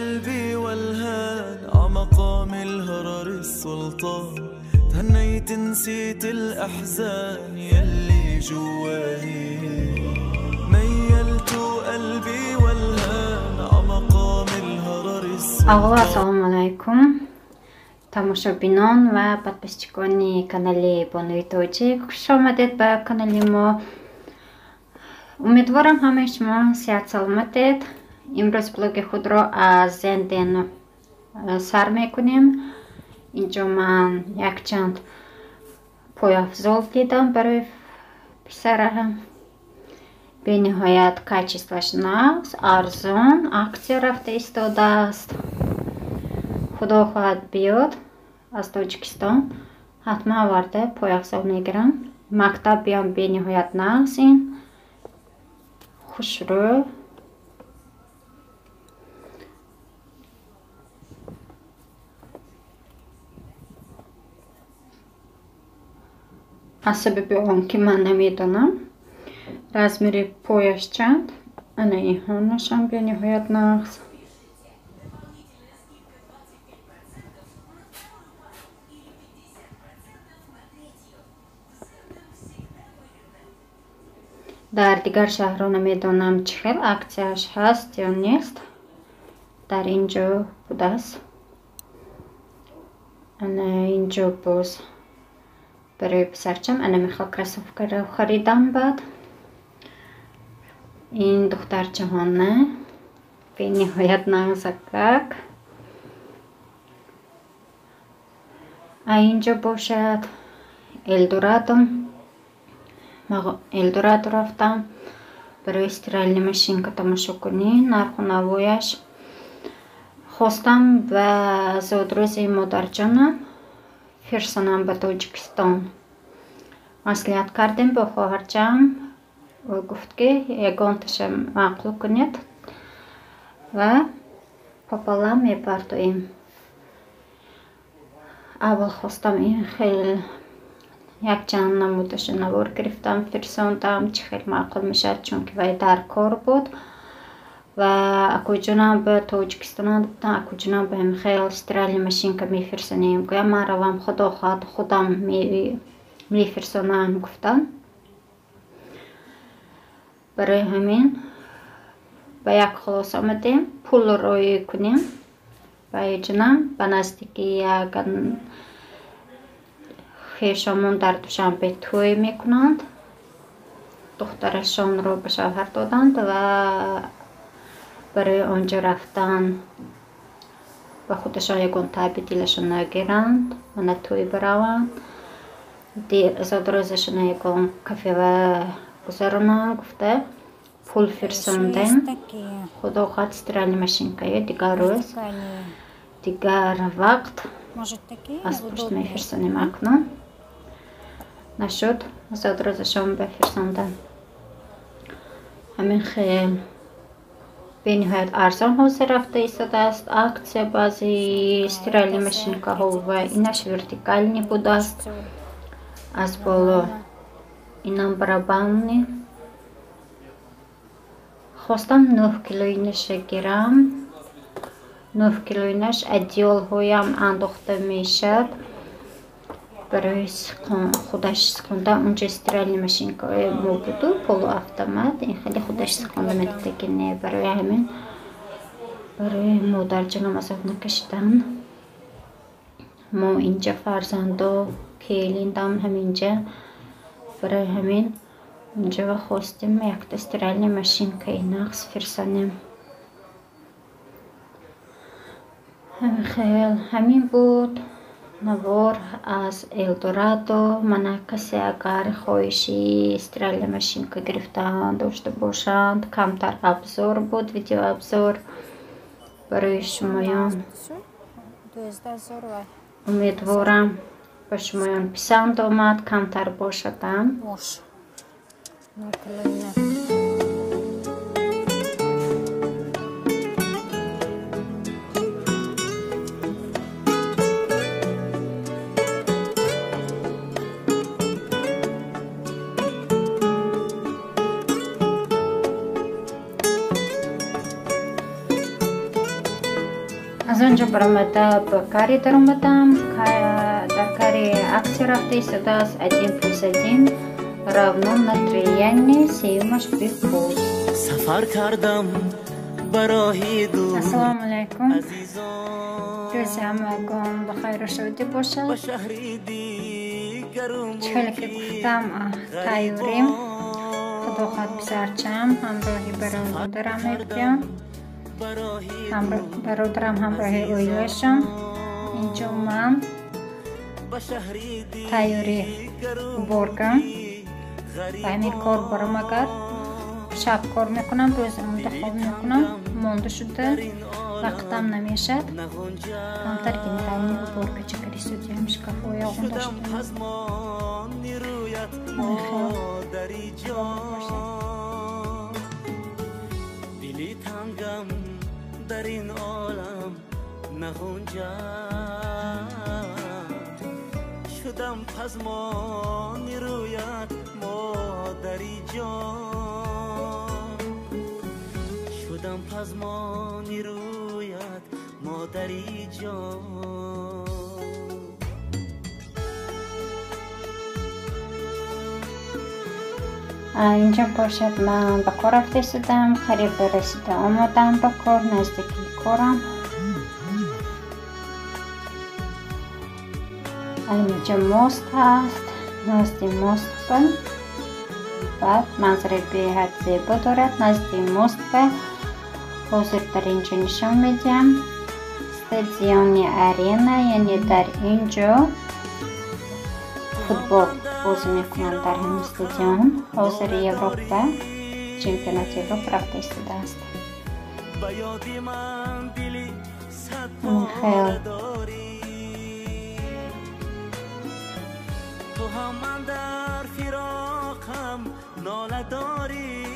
قلبي والهان عمقام الهرر السلطان، تهنيت نسيت الأحزان يلي جواني، ميلت قلبي والهان عمقام الهرر السلطان. Assalamualaikum тамошобинон ва подписчикони канали Бонвитоджи. Хуш омадед ба канали мо. Умедворам ҳамаи шумо сеҳат саломатед. имрӯз блоги худро аз Зенден сар мекунем. инҷо ман якчанд пойафзол дидам барои писарам. бениҳоят качествоаш нағз, арзон, аксия рафта истодааст. худо хоҳад биёд аз Тоҷикистон ҳатман оварда пойафзол мегирам. мактаб биём бениҳоят нағз ин хушрӯ. аз сабаби он ки ман намедонам размери пояш чанд, ана инҳонашам бениҳоят нағз. дар дигар шаҳрҳо намедонам чӣ хел аксияш ҳаст ё нест. дар инҷо будааст. ана инҷо боз барои писарчам ана мехел кроссовкаро харидам. баъд ин духтарчаҳона бениҳоят нағзакак. инҷо бошад Элдорадо. Элдорадо рафтам барои стиральни машинка тамошо кунӣ. нарху навояш хостам ба зодрӯзи модарҷонам фирсонам ба Тоҷикистон. маслиҳат кардем бо хоҳарҷам. ӯ гуфт ки ягонташа мақбул кунед ва пополам мепардоим. аввал хостам ин хел якчанд намудаша навор гирифтам, фирсондам чӣ хел маъқул мешавад, чунки вай дар кор буд ва акоҷонам ба Тоҷикистон гуфтам акоҷонам ба ин хел стиральни машинка мефирсонем. гӯям ман равам, худо хоҳад худам мефирсонам гуфтам. барои ҳамин ба як хулоса омадем пулро роӣ кунем. вайҷонам ба наздики як хешамон дар Душанбе тӯй мекунанд. духтарашонро ба шавҳар доданд ва барои онҷо рафтан ба худашон ягон таъби дилашон нагиранд, ана тӯй бараванд. зодрӯзашона ягон кафева гузаронанд гуфта пул фирсондем. худо хоҳад стиральни машинкаи дигар рӯз дигар вақт аз пушт мефирсонем. акнун нашуд, зодрӯзашон бафирсондам. ҳамин хел бениҳоят арзон ҳозир рафта истодааст. аксия баъзи стиральни машинкаҳо ва инаш вертикални будааст. аз боло инам барабанни хостам 9 килоинаша гирам. 9 килоинаш адиёлҳоям андохта мешад барои худаш сухондан. унҷо стиральни машинкаи мо буду полуавтомат. ин хеле худаш сухонда метода ки не. барои ҳамин барои модарҷонам азоб накашидан. мо инҷа фарзандо келиндам ҳаминҷа. барои ҳамин инҷа хостем якта стиральни машинкаи нағз фирсонем. ҳамин буд навор аз Элдорадо. мана касе агар хоҳиши стиральни машинка гирифтан дошта бошанд, камтар абзор буд, видеоабзор барои шумоён. умедворам ба шумоён писанд омад, камтар бошадам. از اونجا برآمده به کاری در اومدم در کاری اکسی رفته شده است 1+1 равно на 3 یعنی سیومش به 5. سفر کردم برای دور. السلام علیکم. روز همگان بخیر و شادی باشد. چهل که گفتم تایوریم خدا خود بسرچم همراهی برادرم میبیم برادرم همراهی اویلشم. اینجا من تایوری برگم و همین کار برم اگر شب کار میکنم روز خواب میکنم مونده شده وقتم نمیشد کمتر که میتونیم برگه چکری سودی همش کفایی آقون داشته دلی تنگم در این عالم نگنجد شدم پزمانی رویت مادری جان شدم پزمانی رویت مادری جان. اینجا باشد من به کار رفته شدم قریب رسیده آمدم به کار نزدیکی کارم. اینجا ماست هست نزدی ماست بعد منظره به حد زیبا دارد نزدی ماست حاضر در اینجا نشان میدیم استادیوم ارینا یعنی در اینجا فوتبال بازی میکنند در همین استادیوم. حاضر یوروپا چمپیونات یوروپا رفته شده است. خیلی تو هم من در فراقم ناله داری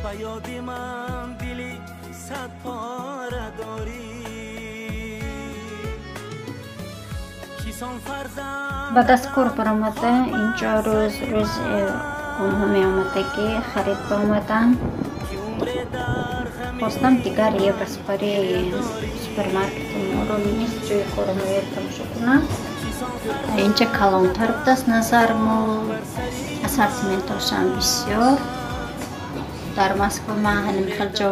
به یادی من دلی 100 پاره داری بعد از کار برآمده اینجا روز اونها می آمده که خرید آمدن خواستم دیگر یه برسپاری سوپرمارکت ما رو نیست جوی کارم رو تماشا کنم. اینجا کلانتر بود از نظر ما اسارتیمنتاشم بسیار. در مسکو من خیلی جا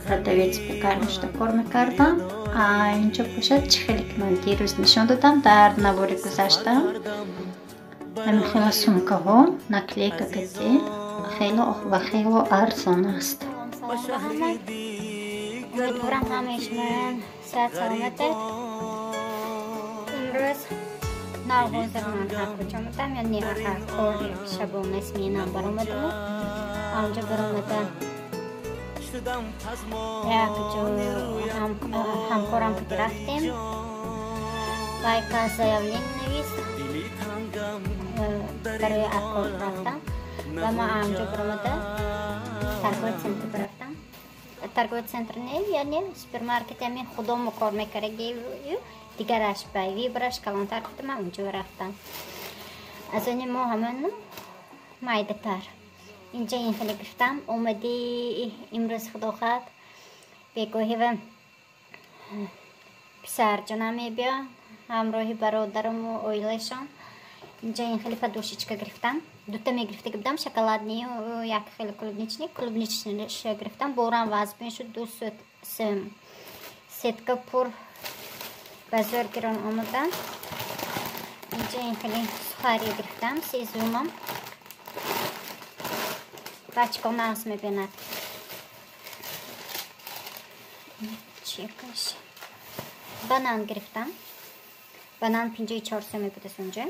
پردویت بکرنشته کار میکردم. اینجا باشد خیلی که من دیروز نشان دادم در نواری گذاشتم همین خیلی سمکه ها نکلیک کتی خیلی و خیلی ارزان است. امیدوارم همه شما صحت سلامته. امروز نوازر من هر کجا آمدم یعنی هر کار شبانه اسمینم برآمده بود. آنجا برآمده یک جو همکارم که رفتیم و یک زایاوین نویست برای کار رفتم و ما آنجا برآمده ترگوت سنتر برفتم. ترگوت سنتر نه یعنی سوپرمارکت همین خودم کار میکره دیگرش بایوی برش کلانتر کردم اونجا رفتم. از اون ما همون مایده تر اینجا این خیلی گفتم اومدی امروز خدا خواهد بگوهی و پسر جنمی بیا همراهی برادرم و اویلشان. اینجا این خیلی فدوشیچکا گرفتم دوتا می گرفته بودم شکلادنی و یک خیلی کلوبنیچنیش گرفتم بورم وزبین شد دو سیتکا پر بزرگ گران آمدن. اینجا این خیلی سخاری گرفتم سیزومم بچه ناز میبیند چیکش بانان گرفتم بانان 54 سومی بوده اونجا.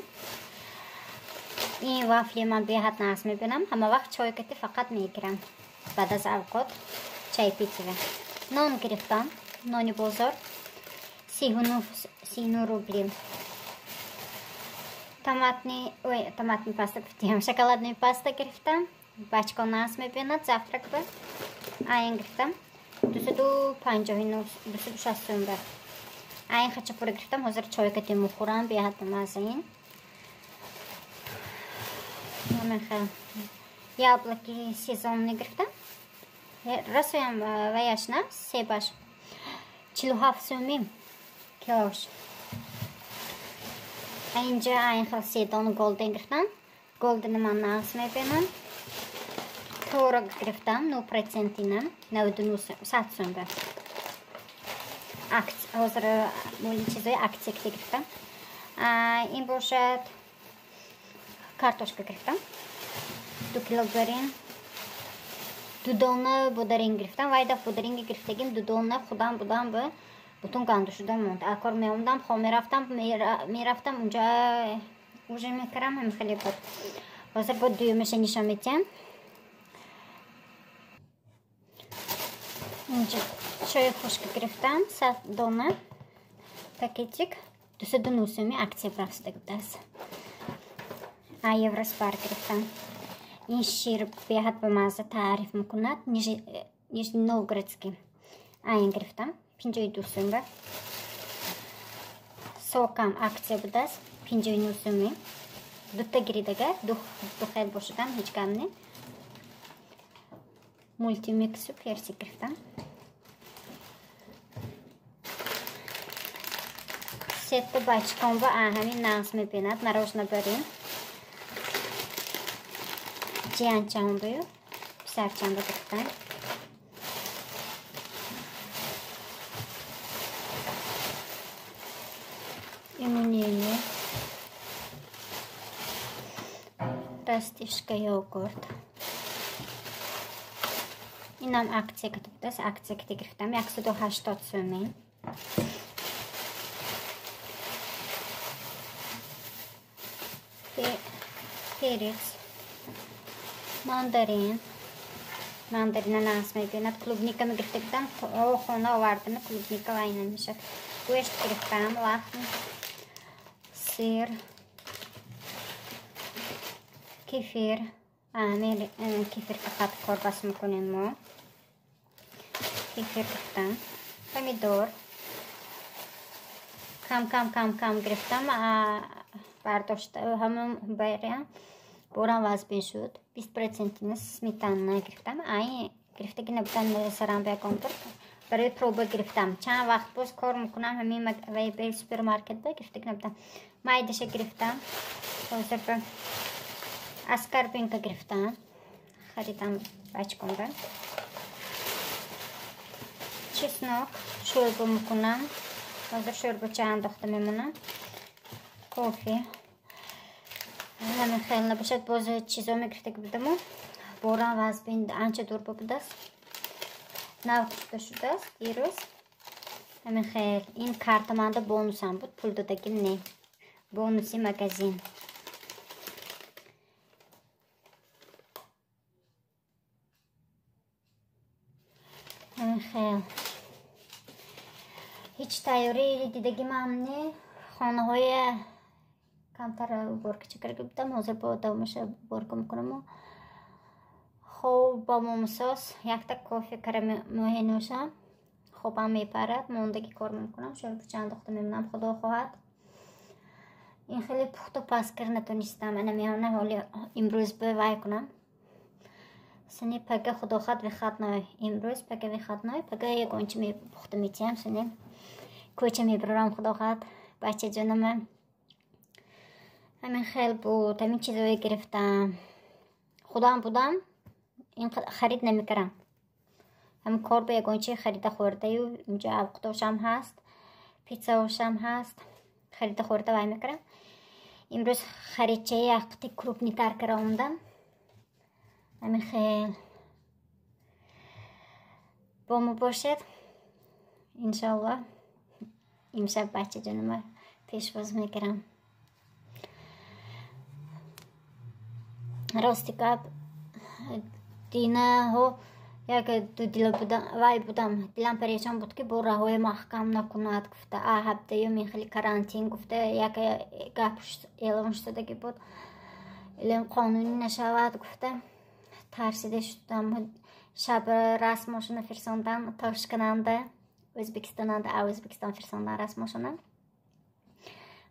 این وافلی من به حد ناز میبینم همه وقت چای کتی فقط میگیرم بعد از اوقات چای پیتیوه. نان گرفتم نانی بازار 39 روبلی. تماتنی پاستا گفتیم شکلادنی پاستا گرفتم بچه ناز میبیند زفترک به این گرفتم 259 سومبر. این خچپور گرفتم حاضر چای کتی مخورم به حد مزین. یابلکی سیزن گرفتم расуям ваяшна себаш 47 сомим килош. اینجا این خیلی 3 دانه گلدن گرفتم. گلدن من نقص میبینم. تورق گرفتم 9% اینم 99 100 سوم به حاضر مولی چیزای اکسی که گرفتم. این باشد کارتوشka گرفتم 2 کیلوگرم. 2 دانه بودرین گرفتم. وایدا بودرینگی گرفتگیم 2 دانه خودم بودم به بتون گندو شده موند. اکار میومدم خب میرفتم اونجا اوجه میکردم. هم خیلی بود. حاضر بود دویمش نشان میدیم. اینجا چای خشک گرفتم 100 دانه پاکتیک 209 سومی акция براسته است. евроспар گرفتم. این شیر بیاد به مزه تعریف میکند. نیژنی نوگردسکی این گرفتم 52 سوم. سوکم акция بود است 59 سومی. دو تا گریدگه دو خیلی باشدم هیچ کم نه. مولتی میکسو پرسی گرفتم. ست بچکم و همین نقص میبیند. مراش نبریم. جیان چند سر چند گرفتم. ایمونیه راستیشکا یوگورت. اینم акция که بود است. акция که گرفتم 180 سومی. перец, мандарин нас میبیند. клубника می گرفتم. خونه آوردم клубника و اینه میشه. گوشت گرفتم. لحم، سیر، کیفیر. کیفیر فقط کورباس میکنیم ما. کیفیر گرفتم. پمیدور کم گرفتم. برداشته همون بریم بورم وزبین شد. 20% سمیتان گرفتم. این گرفته که نبودن سرم بگم برای پروبه گرفتم. چند وقت باز کار میکنم همین به سوپرمارکت با گرفته که نبودن. مایدش گرفتم. حاضر اسکارپین که گرفتم. خریدم بچکم با چسناک شوربه میکنم. حاضر شوربه چه انداخته میمونم. کافی همین خیلی نباشد. باز چیزا میگرفته که بودم. بورم وزبین آنچه دور بود است. نو کشته شده است دیروز. همین خیلی این کارت مانده بونوس هم بود. پول دادگیم نه. بونوسی مگزین. همین خیلی هیچ تیاری دیدگیم هم نه. خانه های کمتر برک چکر گفتم. حاضر با دومش برک میکنم. خوب با مومساس یک تا کافی کرم ماهی نوشم. خوبم میپرد. موندگی کار میکنم. شاید چند وقت میمونم خدا خواهد. این خیلی پخت و پس کر نتونستم. انا میانه حالی امروز به وای کنم. سنی پگه خدا خواهد وخات نای. امروز پگه وخات نای. پگه یک آنچه می پخت میتیم. سنی کوچه میبرم خدا خواهد. بچه جانم همین خیلی بود. همین چیزایی گرفتم. خودم بودم این خرید نمیکردم. همین کار به یگانچه خرید خورده و اینجا اوقاتش هم هست. پیتزاش هم هست. خرید خورده وای میکردم. امروز خریدچه یقتی کروپنی تر کردم. همین خیلی با ما باشد انشالله. امشب بچه جانم پیشواز میکردم. راستی که دینه ها یک دو دیل بودم وای بودم. دیلم پریشان بود که بوره های محکم نکند گفته. هفته یومی خیلی کرانتین گفته. یک گپش اعلام شده بود اعلام قانونی نشود گفته. ترسیده شدم. شب رسمشون فرستادم تاشکننده Özbekistan فرستادن رسمشون.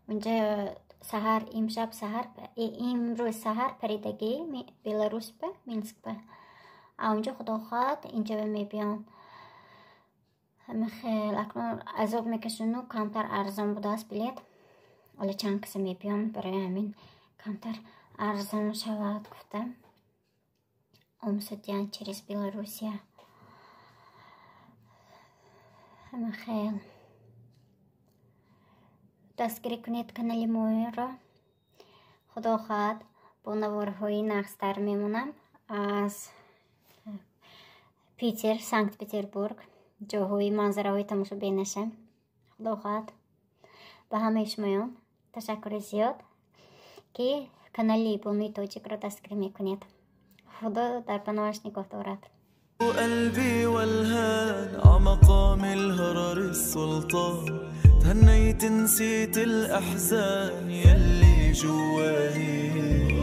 اونجا سحر امشب سحر امروز سحر پریدگی بلاروس به مینسک به اونجا خدا خواهد اینجا می بیان. همه خیلی اکنون عذاب میکشن و کمتر ارزان بوده است بلیت، ولی چند کسی می بیان برای همین کمتر ارزان شود گفتم. Умсудян через Белоруссия. همه خیلی دستگیری کنید کانال موی را. خدا خواهد با نوارهای نقصتر میمونم از پیتر، سانکت پتربورگ، جاهای منظره های تماشا بینشم. خدا خواهد به همه شمایان تشکر زیاد که کانالی بومی توجیک را دستگیری میکنید. خدا در پناهش نگاه دارد. قلبي والهان عمقام الهرر السلطان، تهنيت نسيت الأحزان يلي جواني.